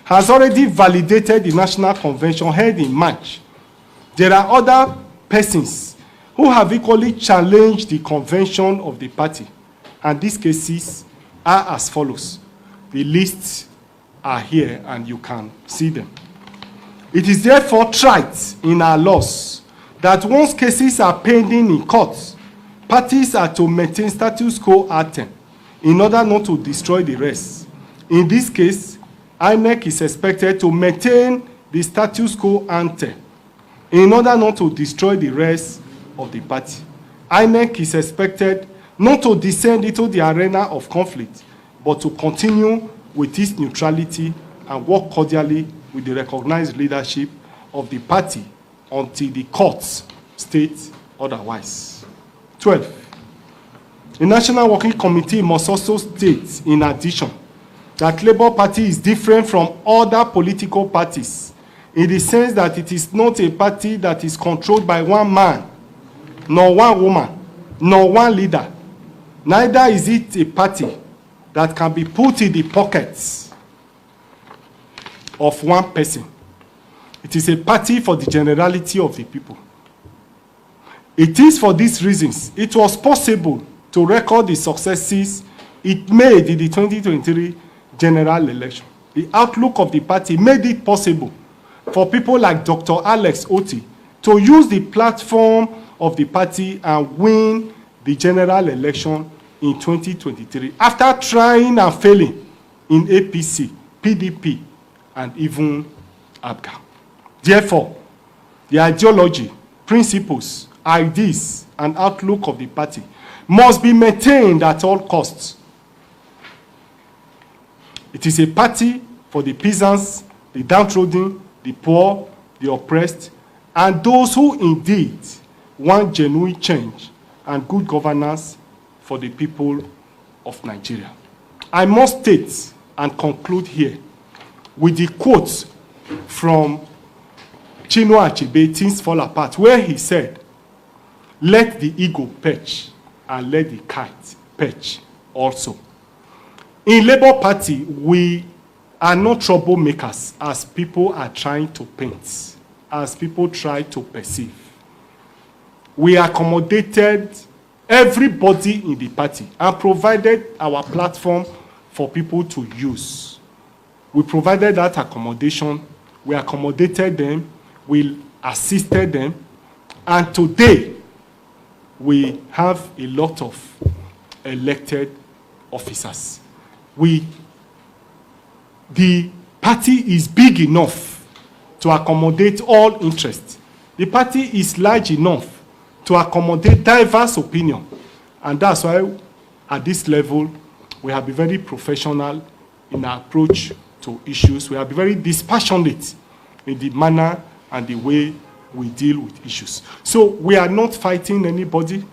has already validated the National Convention held in March. There are other persons who have equally challenged the convention of the party, and these cases are as follows. The lists are here and you can see them. It is therefore trite in our laws that once cases are pending in courts, parties are to maintain status quo ante in order not to destroy the rest. In this case, INEC is expected to maintain the status quo ante in order not to destroy the rest of the party. INEC is expected not to descend into the arena of conflict, but to continue with its neutrality and work cordially with the recognized leadership of the party until the courts state otherwise. 12. The National Working Committee must also state, in addition, that Labour Party is different from other political parties in the sense that it is not a party that is controlled by one man, nor one woman, nor one leader. Neither is it a party that can be put in the pockets of one person. It is a party for the generality of the people. It is for these reasons it was possible to record the successes it made in the 2023 general election. The outlook of the party made it possible for people like Dr. Alex Otti to use the platform of the party and win the general election in 2023 after trying and failing in APC, PDP, and even Abure. Therefore, the ideology, principles, ideas, and outlook of the party must be maintained at all costs. It is a party for the peasants, the downtrodden, the poor, the oppressed, and those who indeed want genuine change and good governance for the people of Nigeria. I must state and conclude here with the quote from Chinua Achebe, Things Fall Apart, where he said, "Let the eagle perch and let the kite perch also." In Labour Party, we are not troublemakers as people are trying to paint, as people try to perceive. We accommodated everybody in the party and provided our platform for people to use. We provided that accommodation, we accommodated them, we assisted them, and today we have a lot of elected officers. The party is big enough to accommodate all interests. The party is large enough to accommodate diverse opinion. And that's why at this level, we have been very professional in our approach to issues. We have been very dispassionate in the manner and the way we deal with issues. So we are not fighting anybody.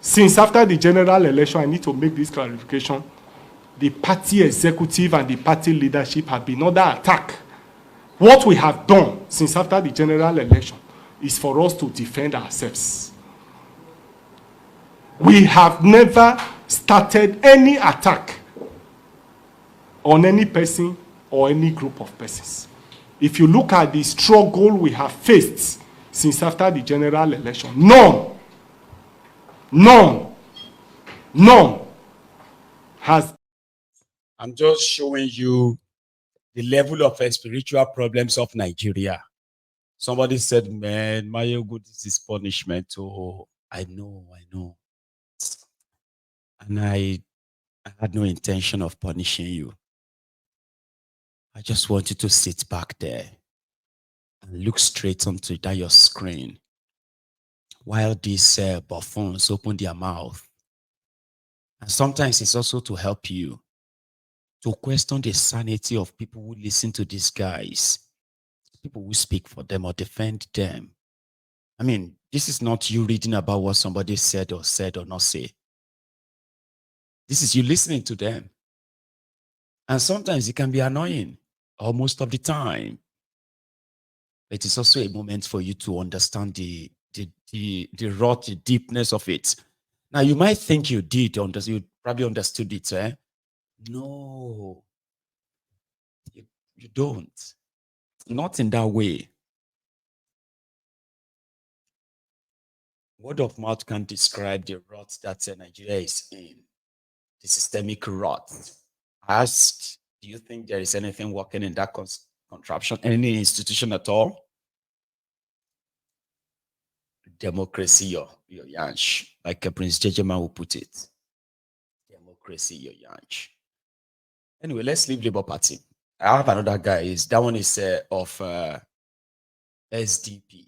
Since after the general election, I need to make this clarification, the party executive and the party leadership have been under attack. What we have done since after the general election is for us to defend ourselves. We have never started any attack on any person or any group of persons. If you look at the struggle we have faced since after the general election, none has. I'm just showing you the level of spiritual problems of Nigeria. Somebody said, man, Mayogu, this is punishment. Oh, I know. And I had no intention of punishing you. I just want you to sit back there and look straight onto that your screen while these buffoons open their mouth. And sometimes it's also to help you to question the sanity of people who listen to these guys, people who speak for them or defend them. I mean, this is not you reading about what somebody said or not say. This is you listening to them. And sometimes it can be annoying, or most of the time. It is also a moment for you to understand the deepness of it. Now, you might think you did, you probably understood it, No. You don't. Not in that way. Word of mouth can't describe the rot that Nigeria is in, the systemic rot. I asked, do you think there is anything working in that contraption, any institution at all? Democracy, your yanch, like Prince Jejeman will put it. Democracy, your yanch. Anyway, let's leave Labour Party. I have another guy. That one is of SDP.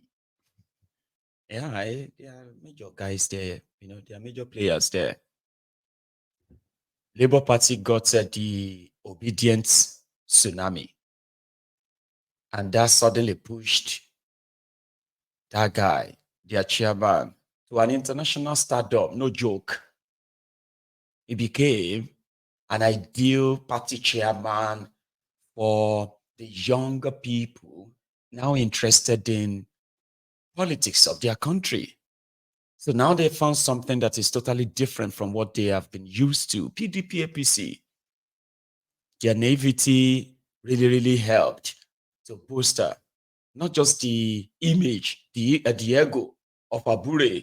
Yeah, there are major guys there. There are major players there. Labour Party got the obedience tsunami, and that suddenly pushed that guy, their chairman, to an international stardom. No joke. He became an ideal party chairman for the younger people now interested in politics of their country. So now they found something that is totally different from what they have been used to. PDP, APC, their naivety really helped to bolster not just the image, the ego of Abure,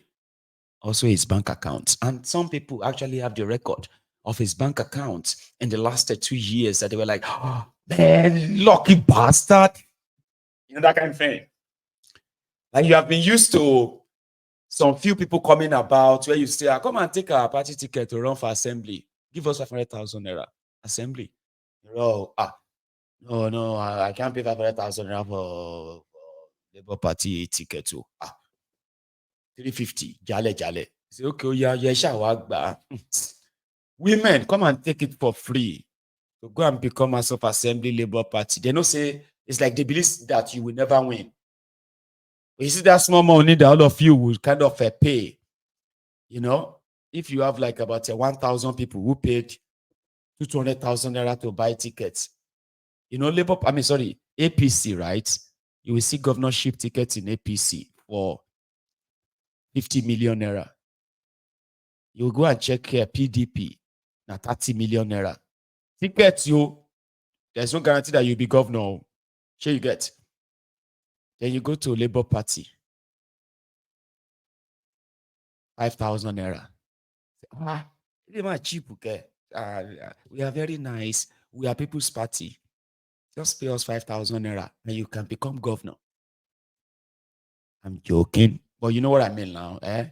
also his bank accounts. And some people actually have the record of his bank accounts in the last 2 years that they were like, oh, man, lucky bastard. That kind of thing. Like you have been used to some few people coming about where you say, come and take our party ticket to run for assembly. Give us 500,000 naira. Assembly. No, I can't pay 500,000 naira for Labour Party ticket too. 350. Jale. Say, okay, yeah, women, come and take it for free. So go and become a self-assembly Labour Party. They don't say, it's like they believe that you will never win. But you see that small money that all of you will kind of pay. If you have like about 1,000 people who paid 200,000 naira to buy tickets, APC, right? You will see governorship tickets in APC for 50 million naira. You will go and check here, PDP, now 30 million naira. Tickets, there's no guarantee that you'll be governor. Sure you get. Then you go to Labour Party. 5,000 naira. They are cheap, okay? We are very nice. We are People's Party. Just pay us 5,000 naira and you can become governor. I'm joking. But you know what I mean now, eh?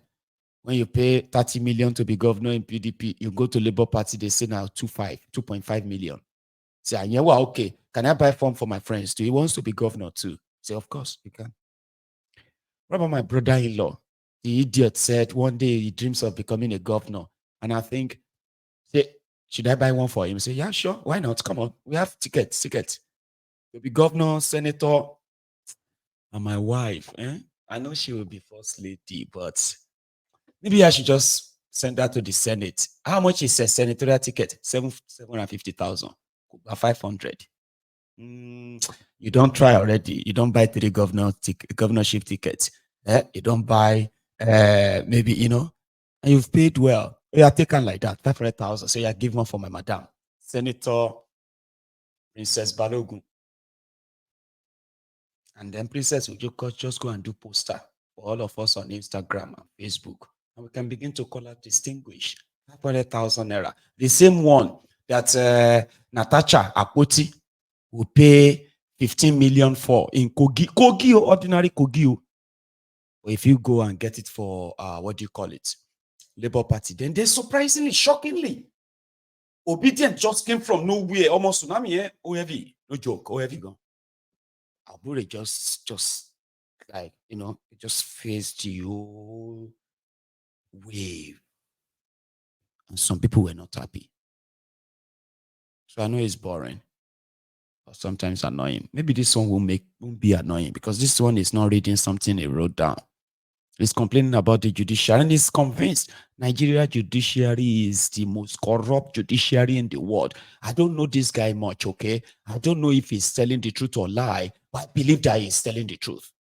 When you pay 30 million to be governor in PDP, you go to Labour Party, they say now 2.5 million. Say, yeah, well, okay. Can I buy form for my friends too? He wants to be governor too. Say, of course, you can. What about my brother-in-law? The idiot said one day he dreams of becoming a governor. And I think, say, should I buy one for him? Say, yeah, sure. Why not? Come on. We have tickets. To be governor, senator, and my wife. I know she will be first lady, but maybe I should just send that to the Senate. How much is a senatorial ticket? 750,000. 500. You don't try already. You don't buy 3 governorship tickets. You don't buy maybe, and you've paid well. You are taken like that, 500,000. So you give one for my madam, Senator Princess Balogun. And then Princess will just go and do poster for all of us on Instagram and Facebook. And we can begin to call her distinguished. 500,000 naira. The same one that Natasha Akpoti will pay 15 million for in Kogi, ordinary Kogi. Or if you go and get it for, what do you call it? Labour Party. Then they surprisingly, shockingly, obedient just came from nowhere. Almost tsunami, OEV. No joke, OEV gone. Abure just like, it just faced you wave. And some people were not happy. So I know it's boring, or sometimes annoying. Maybe this one won't be annoying because this one is not reading something he wrote down. He's complaining about the judiciary and he's convinced Nigeria judiciary is the most corrupt judiciary in the world. I don't know this guy much, okay? I don't know if he's telling the truth or lie, but I believe that he's telling the truth.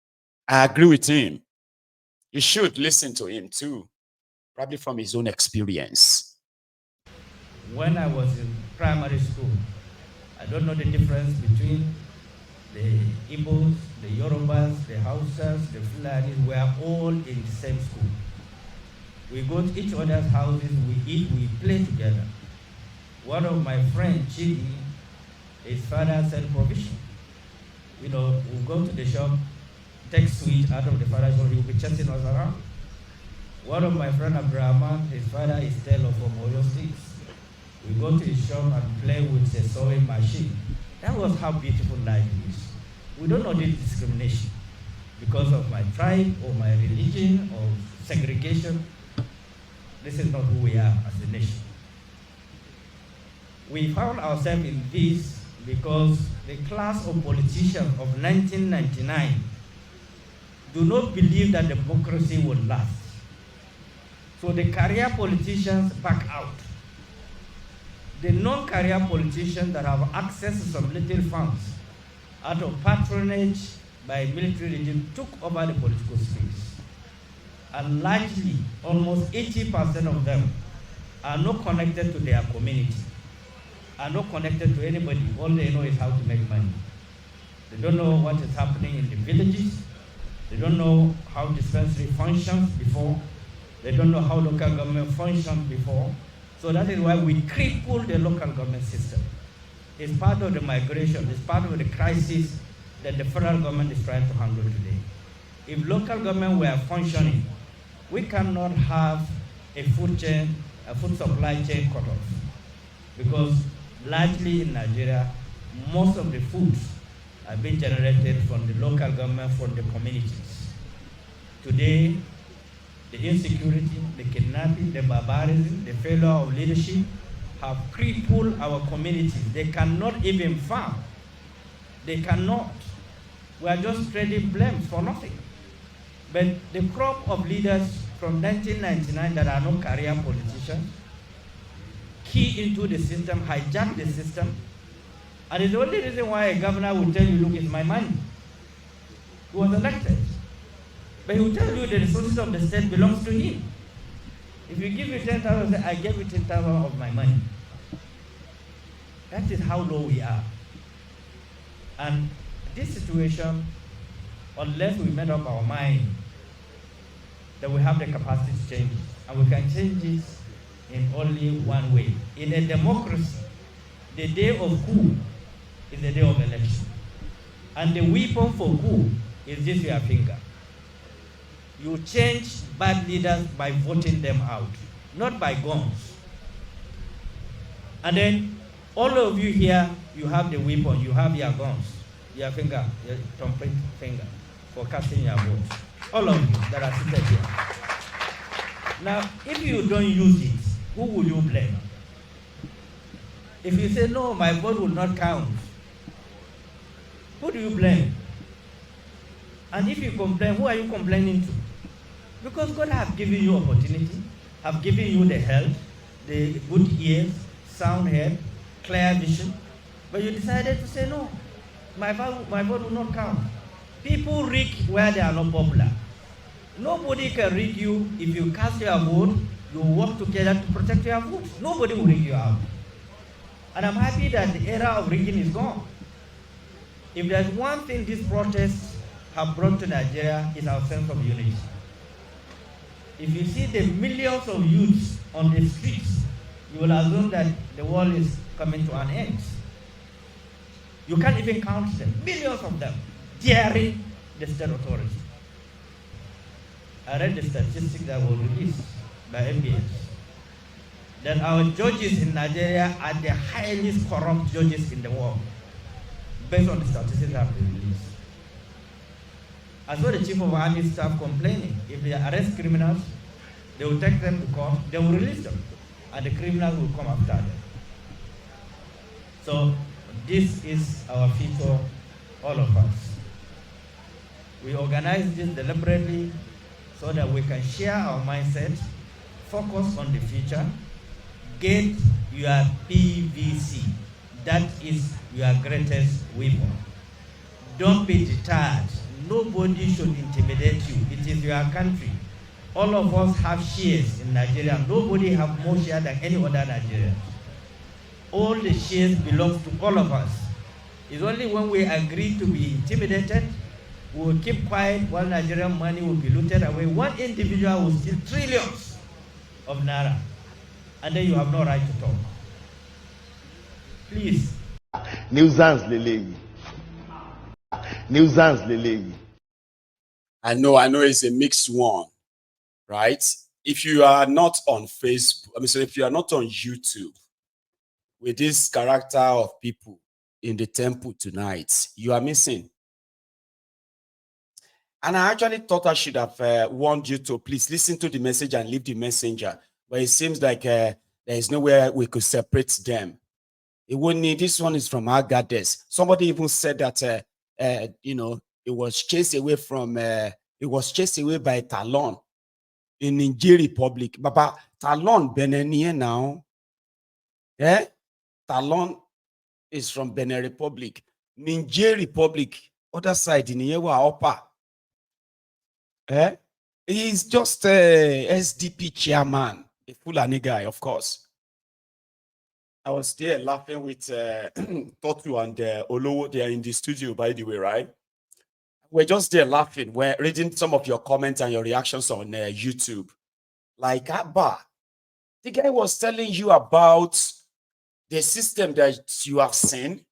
I agree with him. You should listen to him too, probably from his own experience. When I was in primary school, I don't know the difference between Hausas, the Fulanis, we are all in the same school. We go to each other's houses, we eat, we play together. One of my friends, Chidi, his father sell provision. You know, we go to the shop, take sweet out of the father's shop, he will be chasing us around. One of my friend Abdurrahman, his father is tailor from Oyo State. We go to his shop and play with a sewing machine. That was how beautiful life is. We don't know this discrimination because of my tribe or my religion or segregation. This is not who we are as a nation. We found ourselves in this because the class of politicians of 1999 do not believe that democracy will last. So the career politicians back out. The non-career politicians that have access to some little funds out of patronage by military regime took over the political space. And largely, almost 80% of them are not connected to their community, are not connected to anybody. All they know is how to make money. They don't know what is happening in the villages. They don't know how dispensary functions before. They don't know how local government functioned before. So that is why we cripple the local government system. It's part of the migration, it's part of the crisis that the federal government is trying to handle today. If local government were functioning, we cannot have a food chain, a food supply chain cut off. Because largely in Nigeria, most of the foods are being generated from the local government, from the communities. Today, the insecurity, the kidnapping, the barbarism, the failure of leadership have crippled our communities. They cannot even farm. They cannot. We are just trading blames for nothing. But the crop of leaders from 1999 that are not career politicians key into the system, hijack the system, and it's the only reason why a governor will tell you, look, it's my money. He was elected. But he will tell you the resources of the state belongs to him. If you give me 10,000, I gave you 10,000 of my money. That is how low we are. And this situation, unless we made up our mind that we have the capacity to change it, and we can change it in only one way. In a democracy, the day of coup is the day of election. And the weapon for coup is this your finger. You change bad leaders by voting them out, not by guns. And then all of you here, you have the weapon, you have your guns, your finger, your thumbprint finger for casting your vote. All of you that are seated here. Now, if you don't use it, who will you blame? If you say, no, my vote will not count, who do you blame? And if you complain, who are you complaining to? Because God has given you opportunity, have given you the health, the good ears, sound head, clear vision, but you decided to say, no, my vote will not count. People rig where they are not popular. Nobody can rig you. If you cast your vote, you work together to protect your vote. Nobody will rig you out. And I'm happy that the era of rigging is gone. If there's one thing these protests have brought to Nigeria, is our sense of unity. If you see the millions of youths on the streets, you will assume that the world is coming to an end. You can't even count them, millions of them, daring the state authority. I read the statistics that were released by MBS, that our judges in Nigeria are the highest corrupt judges in the world, based on the statistics that have been released. I saw the chief of army staff complaining, if they arrest criminals, they will take them to court, they will release them, and the criminals will come after them. So this is our future, all of us. We organize this deliberately so that we can share our mindset, focus on the future, get your PVC. That is your greatest weapon. Don't be deterred. Nobody should intimidate you. It is your country. All of us have shares in Nigeria. Nobody have more share than any other Nigerian. All the shares belong to all of us. It's only when we agree to be intimidated, We will keep quiet while Nigerian money will be looted away. One individual will steal trillions of naira, and then you have no right to talk. Please. Nuisance lele. Nuisance lele. I know it's a mixed one, right? If you are not on Facebook, if you are not on YouTube with this character of people in the temple tonight, you are missing. And I actually thought I should have warned you to please listen to the message and leave the messenger. But it seems like there is nowhere we could separate them. It wouldn't need, this one is from our goddess. Somebody even said that, it was chased away from, it was chased away by Talon in Niger Republic. Baba, Talon Benin now. Yeah? Talon is from Benin Republic. Niger Republic, other side in Yewa Upper. He's just a SDP chairman, a Fulani guy, of course. I was there laughing with Totu and Olowo. They are in the studio, by the way, right? We're just there laughing. We're reading some of your comments and your reactions on YouTube. Like, Abba, the guy was telling you about the system that you have seen.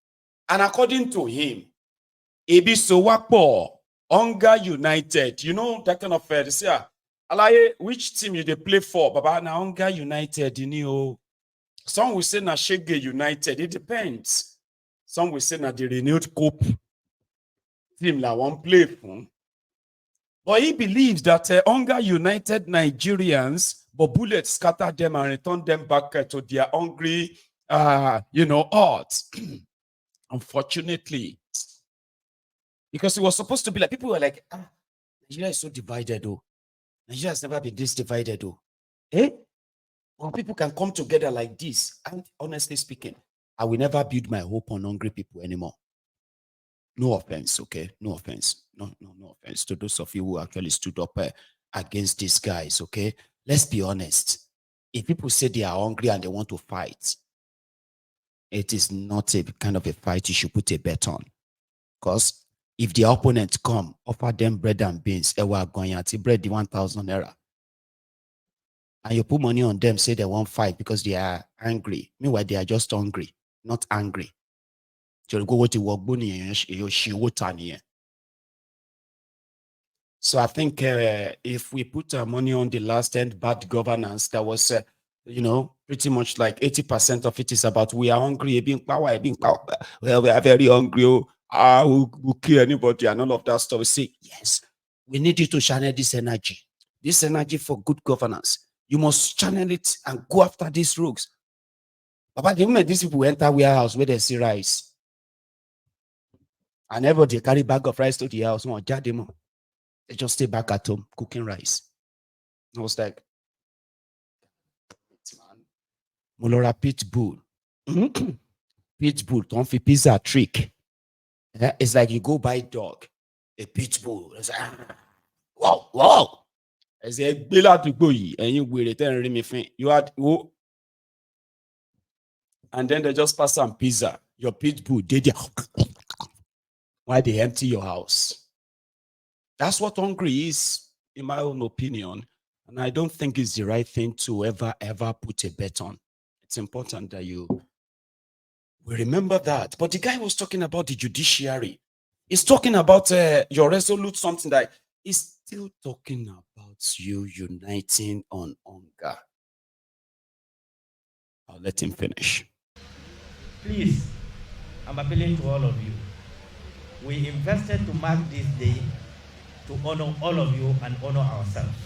And according to him, Ebi Sowapo, Hunger United, you know, that kind of they say, Alaye, which team you they play for? Baba, na Hunger United, you know. Some will say na Shege United. It depends. Some will say na the renewed hope team la one play for. But he believes that Hunger United Nigerians, but bullets scatter them and return them back to their hungry, odds. Unfortunately. Because it was supposed to be like, people were like, Nigeria is so divided, though. Nigeria has never been this divided, though. Well, people can come together like this. And honestly speaking, I will never build my hope on hungry people anymore. No offense, okay? No offense. No offense to those of you who actually stood up against these guys, okay? Let's be honest. If people say they are hungry and they want to fight, it is not a kind of a fight you should put a bet on. Because if the opponents come, offer them bread and beans, bread the 1,000 naira. And you put money on them, say they won't fight because they are angry. Meanwhile, they are just hungry, not angry. So I think if we put our money on the last end, bad governance, that was, pretty much like 80% of it is about we are hungry, well, we are very hungry. We'll kill anybody and all of that stuff. We say, yes, we need you to channel this energy for good governance. You must channel it and go after these rogues. But the moment these people enter warehouse where they see rice, and everybody carry bag of rice to the house, they just stay back at home cooking rice. I was like, Molora Pitbull. Pitbull, don't fit pizza trick. It's like you go buy dog, a pitbull. It's like, wow. I say, and you will return me. You had and then they just pass some pizza. Your pitbull did why they empty your house. That's what hungry is, in my own opinion. And I don't think it's the right thing to ever put a bet on. It's important that we remember that. But the guy was talking about the judiciary. He's talking about your resolute something that he's still talking about you uniting on hunger. I'll let him finish. Please, I'm appealing to all of you. We invested to mark this day to honor all of you and honor ourselves.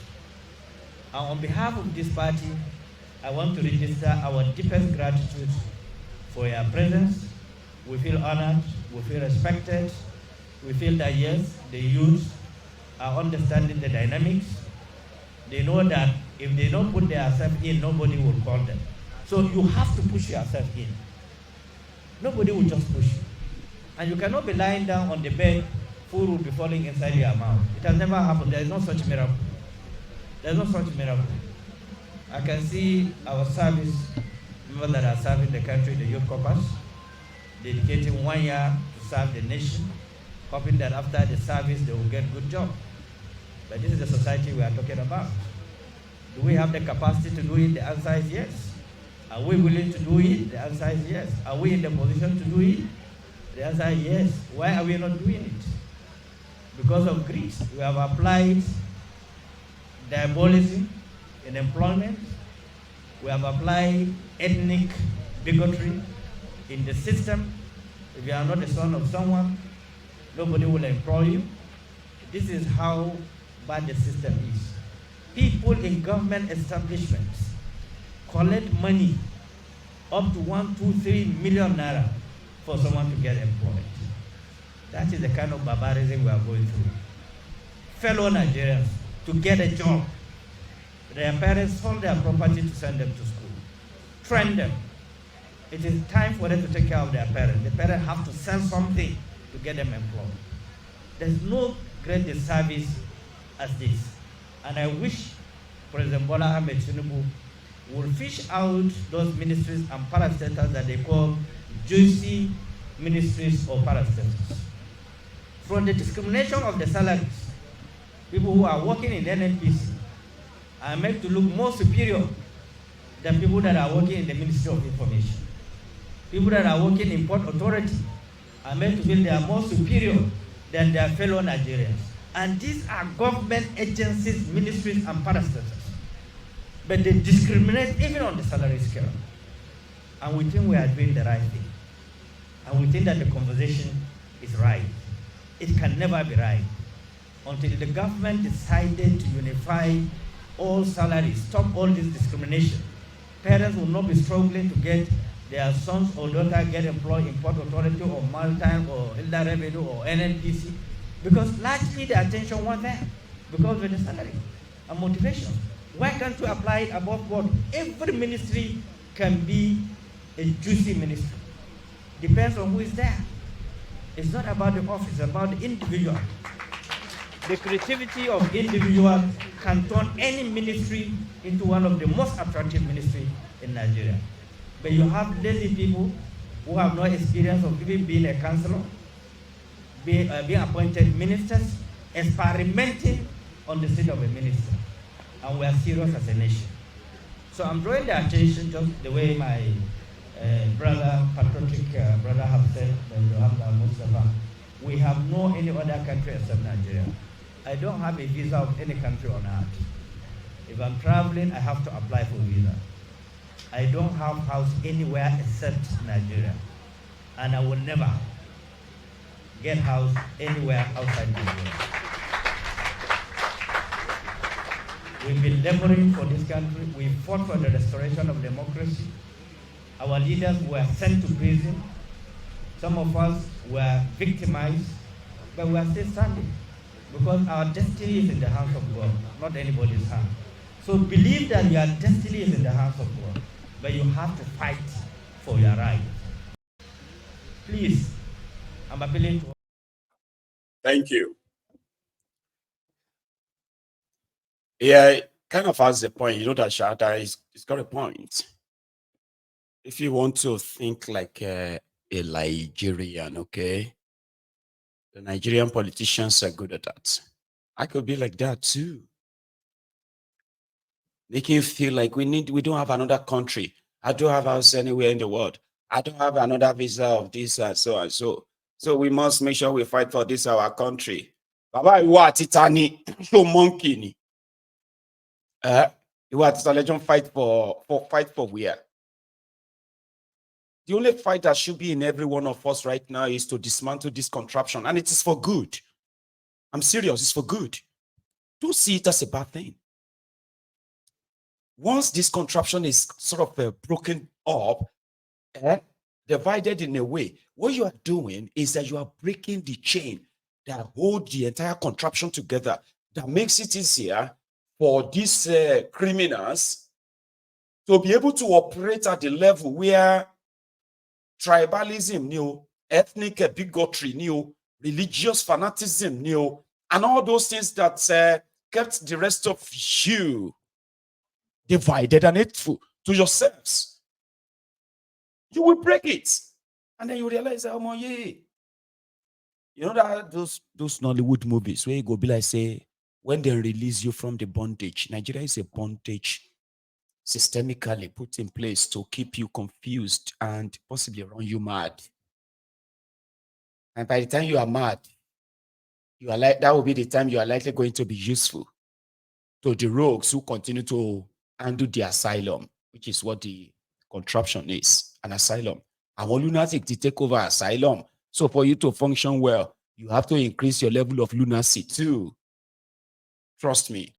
And on behalf of this party, I want to register our deepest gratitude for your presence. We feel honored, we feel respected, we feel that yes, the youth are understanding the dynamics. They know that if they don't put themselves in, nobody will call them. So you have to push yourself in. Nobody will just push you. And you cannot be lying down on the bed, food will be falling inside your mouth. It has never happened. There is no such miracle. There is no such miracle. I can see our service members that are serving the country, the youth corpus, dedicating 1 year to serve the nation. hoping that after the service they will get good job. But this is the society we are talking about. Do we have the capacity to do it? The answer is yes. Are we willing to do it? The answer is yes. Are we in the position to do it? The answer is yes. Why are we not doing it? Because of greed. We have applied diabolism in employment. We have applied ethnic bigotry in the system. If you are not the son of someone, nobody will employ you. This is how bad the system is. People in government establishments collect money up to 1, 2, 3 million naira for someone to get employed. That is the kind of barbarism we are going through. Fellow Nigerians, to get a job, their parents sold their property to send them to school. Train them. It is time for them to take care of their parents. The parents have to sell something to get them employed. There's no great disservice as this. And I wish President Bola Ahmed Tinubu will fish out those ministries and parastatals that they call juicy ministries or parastatals. From the discrimination of the salaries, people who are working in NNPC are made to look more superior than people that are working in the Ministry of Information. People that are working in Port Authority are made to feel they are more superior than their fellow Nigerians. And these are government agencies, ministries, and parastatals. But they discriminate even on the salary scale. And we think we are doing the right thing. And we think that the conversation is right. It can never be right until the government decided to unify all salaries, stop all this discrimination. Parents will not be struggling to get their sons or daughters get employed in Port Authority or Maritime or Elder Revenue or NNPC because largely the attention was there because of the salary and motivation. Why can't we apply it above board? Every ministry can be a juicy ministry. Depends on who is there. It's not about the office, it's about the individual. The creativity of individuals can turn any ministry into one of the most attractive ministries in Nigeria. But you have lazy people who have no experience of even being a councillor, being appointed ministers, experimenting on the seat of a minister. And we are serious as a nation. So I'm drawing the attention just the way my brother, patriotic brother have said, Mustafa, we have no any other country except Nigeria. I don't have a visa of any country on earth. If I'm traveling, I have to apply for a visa. I don't have house anywhere except Nigeria. And I will never get house anywhere outside Nigeria. We've been laboring for this country. We fought for the restoration of democracy. Our leaders were sent to prison. Some of us were victimized, but we are still standing because our destiny is in the hands of God, not anybody's hand. So believe that your destiny is in the hands of God, but you have to fight for your right. Please, I'm appealing to. Thank you. Yeah, kind of has a point. You know that Shada is got a point. If you want to think like a Nigerian, okay, the Nigerian politicians are good at that. I could be like that too. Making you feel like we don't have another country. I don't have a house anywhere in the world. I don't have another visa of this and so and so. So we must make sure we fight for this our country. Baba, you are titani, you monkey ni. You are legend fight for where? The only fight that should be in every one of us right now is to dismantle this contraption, and it is for good. I'm serious, it's for good. Don't see it as a bad thing. Once this contraption is sort of broken up, divided in a way, what you are doing is that you are breaking the chain that holds the entire contraption together, that makes it easier for these criminals to be able to operate at the level where tribalism, ethnic bigotry, religious fanaticism, and all those things that kept the rest of you divided and hateful to yourselves. You will break it. And then you realize, oh, yeah, You know that those Nollywood movies where you go be like say, when they release you from the bondage, Nigeria is a bondage systemically put in place to keep you confused and possibly run you mad. And by the time you are mad, you are like that will be the time you are likely going to be useful to the rogues who continue to handle the asylum, which is what the contraption is, an asylum. And one lunatic to take over asylum. So for you to function well, you have to increase your level of lunacy too. Trust me.